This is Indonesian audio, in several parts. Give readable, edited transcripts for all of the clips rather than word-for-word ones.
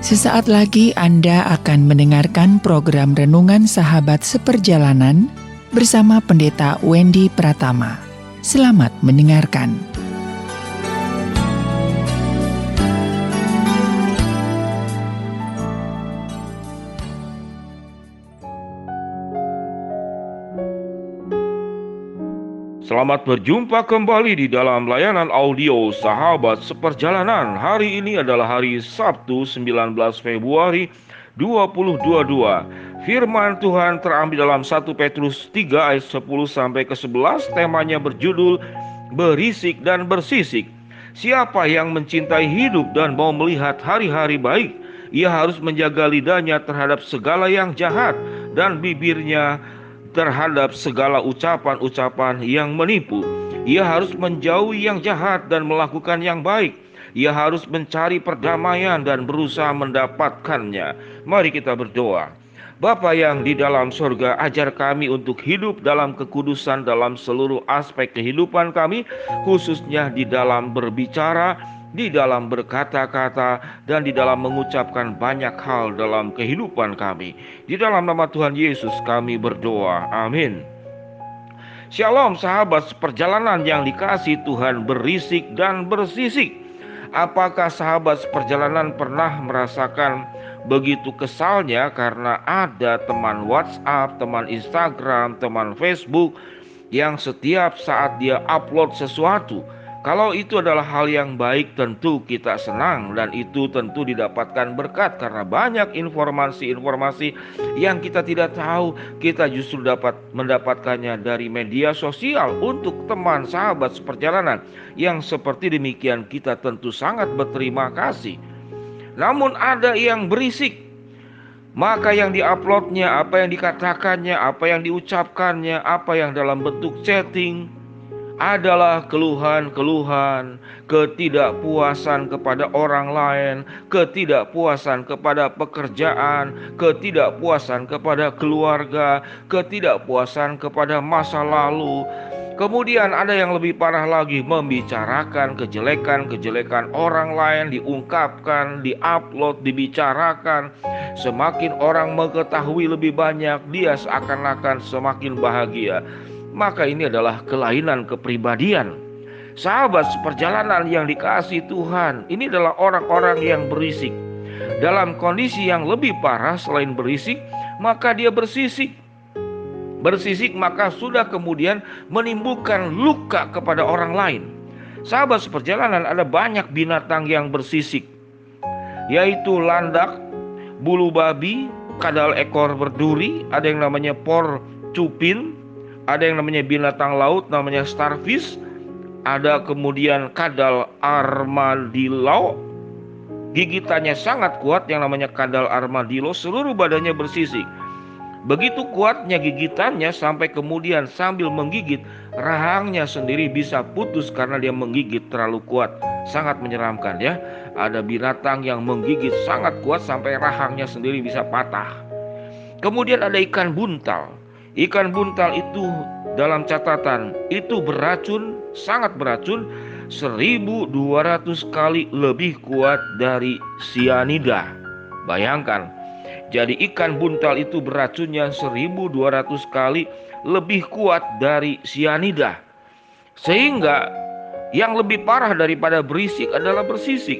Sesaat lagi Anda akan mendengarkan program Renungan Sahabat Seperjalanan bersama Pendeta Wendy Pratama. Selamat mendengarkan. Selamat berjumpa kembali di dalam layanan audio Sahabat Seperjalanan. Hari ini adalah hari Sabtu 19 Februari 2022. Firman Tuhan terambil dalam 1 Petrus 3 ayat 10 sampai ke 11. Temanya berjudul Berisik dan Bersisik. Siapa yang mencintai hidup dan mau melihat hari-hari baik, ia harus menjaga lidahnya terhadap segala yang jahat dan bibirnya terhadap segala ucapan-ucapan yang menipu. Ia harus menjauhi yang jahat dan melakukan yang baik. Ia harus mencari perdamaian dan berusaha mendapatkannya. Mari kita berdoa. Bapa yang di dalam surga, ajar kami untuk hidup dalam kekudusan dalam seluruh aspek kehidupan kami, khususnya di dalam berbicara, di dalam berkata-kata, dan di dalam mengucapkan banyak hal dalam kehidupan kami. Di dalam nama Tuhan Yesus kami berdoa, amin. Shalom sahabat seperjalanan yang dikasihi Tuhan, berisik dan bersisik. Apakah sahabat seperjalanan pernah merasakan begitu kesalnya karena ada teman WhatsApp, teman Instagram, teman Facebook yang setiap saat dia upload sesuatu, kalau itu adalah hal yang baik, tentu kita senang dan itu tentu didapatkan berkat karena banyak informasi-informasi yang kita tidak tahu, kita justru dapat mendapatkannya dari media sosial. Untuk teman sahabat seperjalanan yang seperti demikian, kita tentu sangat berterima kasih. Namun ada yang berisik, maka yang diuploadnya, apa yang dikatakannya, apa yang diucapkannya, apa yang dalam bentuk chatting adalah keluhan-keluhan, ketidakpuasan kepada orang lain, ketidakpuasan kepada pekerjaan, ketidakpuasan kepada keluarga, ketidakpuasan kepada masa lalu. Kemudian ada yang lebih parah lagi, membicarakan kejelekan-kejelekan orang lain, diungkapkan, diupload, dibicarakan. Semakin orang mengetahui lebih banyak, dia seakan-akan semakin bahagia. Maka ini adalah kelainan kepribadian. Sahabat seperjalanan yang dikasihi Tuhan, ini adalah orang-orang yang berisik. Dalam kondisi yang lebih parah selain berisik, maka dia bersisik. Bersisik maka sudah kemudian menimbulkan luka kepada orang lain. Sahabat seperjalanan, ada banyak binatang yang bersisik, yaitu landak, bulu babi, kadal ekor berduri, ada yang namanya porcupine, ada yang namanya binatang laut namanya starfish, ada kemudian kadal armadillo, gigitannya sangat kuat yang namanya kadal armadillo, seluruh badannya bersisik. Begitu kuatnya gigitannya sampai kemudian sambil menggigit, rahangnya sendiri bisa putus karena dia menggigit terlalu kuat. Sangat menyeramkan ya. Ada binatang yang menggigit sangat kuat sampai rahangnya sendiri bisa patah. Kemudian ada ikan buntal. Ikan buntal itu dalam catatan itu beracun, sangat beracun, 1200 kali lebih kuat dari sianida. Bayangkan, jadi ikan buntal itu beracunnya 1200 kali lebih kuat dari sianida. Sehingga yang lebih parah daripada berisik adalah bersisik.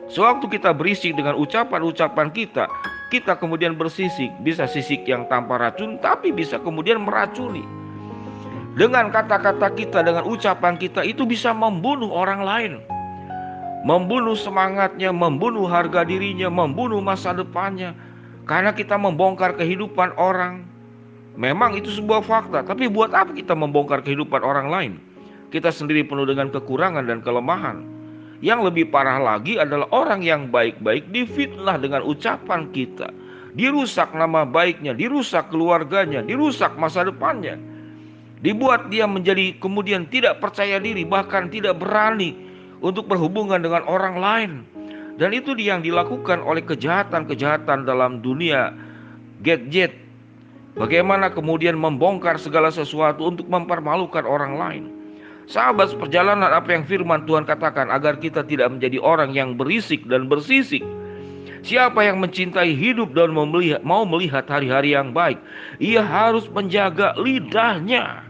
Sewaktu kita berisik dengan ucapan-ucapan kita kemudian bersisik. Bisa sisik yang tanpa racun, tapi bisa kemudian meracuni. Dengan kata-kata kita, dengan ucapan kita, itu bisa membunuh orang lain, membunuh semangatnya, membunuh harga dirinya, membunuh masa depannya. Karena kita membongkar kehidupan orang. Memang itu sebuah fakta, tapi buat apa kita membongkar kehidupan orang lain? Kita sendiri penuh dengan kekurangan dan kelemahan. Yang lebih parah lagi adalah orang yang baik-baik difitnah dengan ucapan kita. Dirusak nama baiknya, dirusak keluarganya, dirusak masa depannya. Dibuat dia menjadi kemudian tidak percaya diri, bahkan tidak berani untuk berhubungan dengan orang lain. Dan itu yang dilakukan oleh kejahatan-kejahatan dalam dunia gadget. Bagaimana kemudian membongkar segala sesuatu untuk mempermalukan orang lain. Sahabat seperjalanan, apa yang firman Tuhan katakan, agar kita tidak menjadi orang yang berisik dan bersisik. Siapa yang mencintai hidup dan mau melihat hari-hari yang baik, ia harus menjaga lidahnya.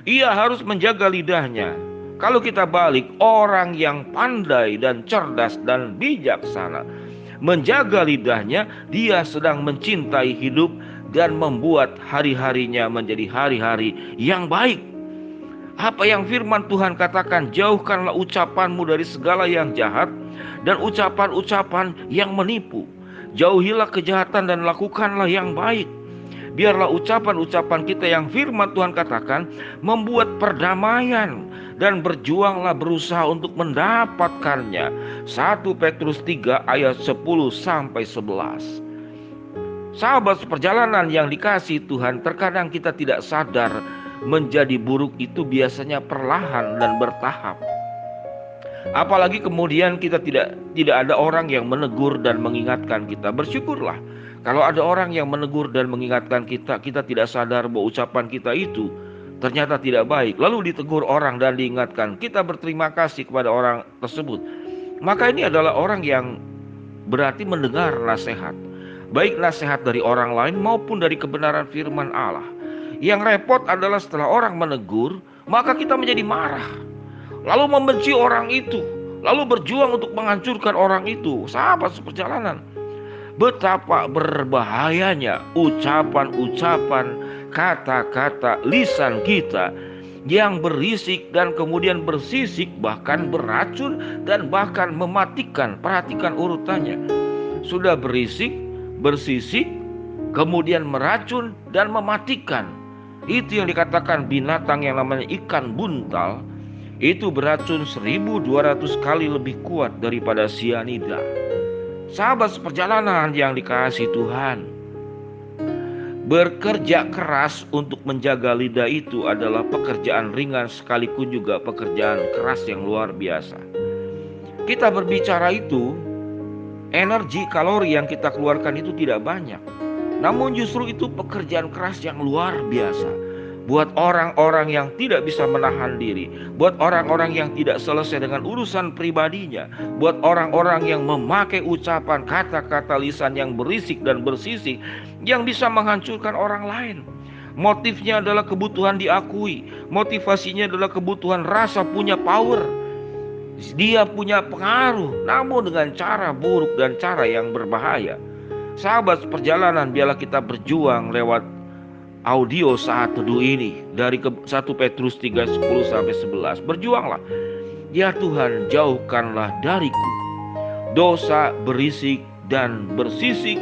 Ia harus menjaga lidahnya. Kalau kita balik, orang yang pandai dan cerdas dan bijaksana menjaga lidahnya, dia sedang mencintai hidup dan membuat hari-harinya menjadi hari-hari yang baik. Apa yang firman Tuhan katakan, jauhkanlah ucapanmu dari segala yang jahat dan ucapan-ucapan yang menipu. Jauhilah kejahatan dan lakukanlah yang baik. Biarlah ucapan-ucapan kita yang firman Tuhan katakan membuat perdamaian, dan berjuanglah berusaha untuk mendapatkannya. 1 Petrus 3 ayat 10 sampai 11. Sahabat seperjalanan yang dikasihi Tuhan, terkadang kita tidak sadar menjadi buruk itu biasanya perlahan dan bertahap. Apalagi kemudian kita tidak ada orang yang menegur dan mengingatkan kita. Bersyukurlah kalau ada orang yang menegur dan mengingatkan kita, kita tidak sadar bahwa ucapan kita itu ternyata tidak baik. Lalu ditegur orang dan diingatkan, kita berterima kasih kepada orang tersebut. Maka ini adalah orang yang berarti mendengar nasihat, baik nasihat dari orang lain maupun dari kebenaran firman Allah. Yang repot adalah setelah orang menegur, maka kita menjadi marah, lalu membenci orang itu, lalu berjuang untuk menghancurkan orang itu. Sahabat seperjalanan, betapa berbahayanya ucapan-ucapan, kata-kata lisan kita yang berisik dan kemudian bersisik, bahkan beracun dan bahkan mematikan. Perhatikan urutannya. Sudah berisik, bersisik, kemudian meracun dan mematikan. Itu yang dikatakan binatang yang namanya ikan buntal. Itu beracun 1200 kali lebih kuat daripada sianida. Sahabat seperjalanan yang dikasihi Tuhan, bekerja keras untuk menjaga lidah itu adalah pekerjaan ringan sekaligus juga pekerjaan keras yang luar biasa. Kita berbicara itu, energi kalori yang kita keluarkan itu tidak banyak, namun justru itu pekerjaan keras yang luar biasa. Buat orang-orang yang tidak bisa menahan diri, buat orang-orang yang tidak selesai dengan urusan pribadinya, buat orang-orang yang memakai ucapan, kata-kata lisan yang berisik dan bersisik, yang bisa menghancurkan orang lain. Motifnya adalah kebutuhan diakui, motivasinya adalah kebutuhan rasa punya power. Dia punya pengaruh, namun dengan cara buruk dan cara yang berbahaya. Sahabat seperjalanan, biarlah kita berjuang lewat audio saat teduh ini dari 1 Petrus 3 10 sampai 11. Berjuanglah. Ya Tuhan, jauhkanlah dariku dosa berisik dan bersisik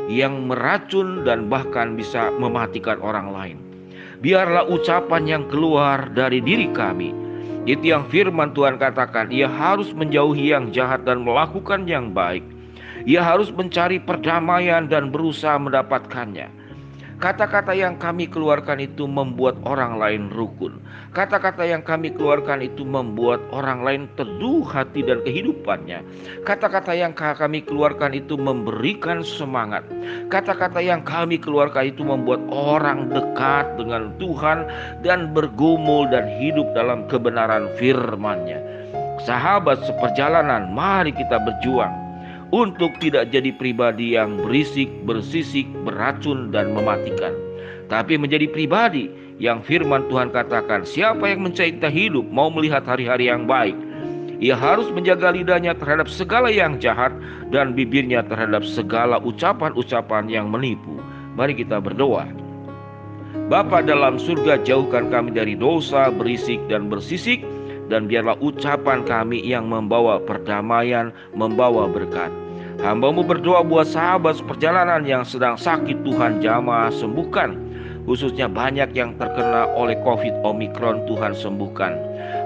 yang meracun dan bahkan bisa mematikan orang lain. Biarlah ucapan yang keluar dari diri kami, itu yang firman Tuhan katakan, ia harus menjauhi yang jahat dan melakukan yang baik. Ia harus mencari perdamaian dan berusaha mendapatkannya. Kata-kata yang kami keluarkan itu membuat orang lain rukun. Kata-kata yang kami keluarkan itu membuat orang lain teduh hati dan kehidupannya. Kata-kata yang kami keluarkan itu memberikan semangat. Kata-kata yang kami keluarkan itu membuat orang dekat dengan Tuhan dan bergumul dan hidup dalam kebenaran firman-Nya. Sahabat seperjalanan, mari kita berjuang untuk tidak jadi pribadi yang berisik, bersisik, beracun dan mematikan, tapi menjadi pribadi yang firman Tuhan katakan, siapa yang mencintai hidup mau melihat hari-hari yang baik, ia harus menjaga lidahnya terhadap segala yang jahat dan bibirnya terhadap segala ucapan-ucapan yang menipu. Mari kita berdoa. Bapa dalam surga, jauhkan kami dari dosa, berisik dan bersisik, dan biarlah ucapan kami yang membawa perdamaian, membawa berkat. Hamba-Mu berdoa buat sahabat seperjalanan yang sedang sakit, Tuhan jamah sembuhkan. Khususnya banyak yang terkena oleh COVID Omikron, Tuhan sembuhkan.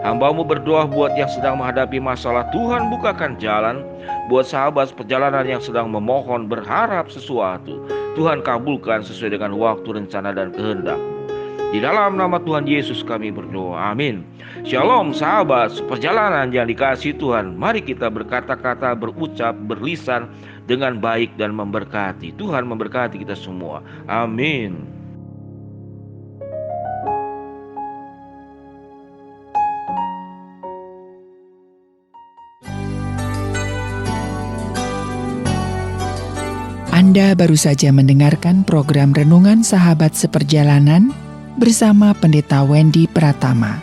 Hamba-Mu berdoa buat yang sedang menghadapi masalah, Tuhan bukakan jalan. Buat sahabat seperjalanan yang sedang memohon, berharap sesuatu, Tuhan kabulkan sesuai dengan waktu, rencana dan kehendak. Di dalam nama Tuhan Yesus kami berdoa, amin. Shalom sahabat seperjalanan yang dikasihi Tuhan. Mari kita berkata-kata, berucap, berlisan dengan baik dan memberkati. Tuhan memberkati kita semua, amin. Anda baru saja mendengarkan program Renungan Sahabat Seperjalanan bersama Pendeta Wendy Pratama.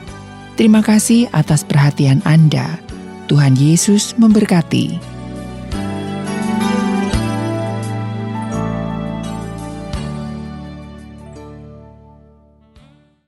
Terima kasih atas perhatian Anda. Tuhan Yesus memberkati.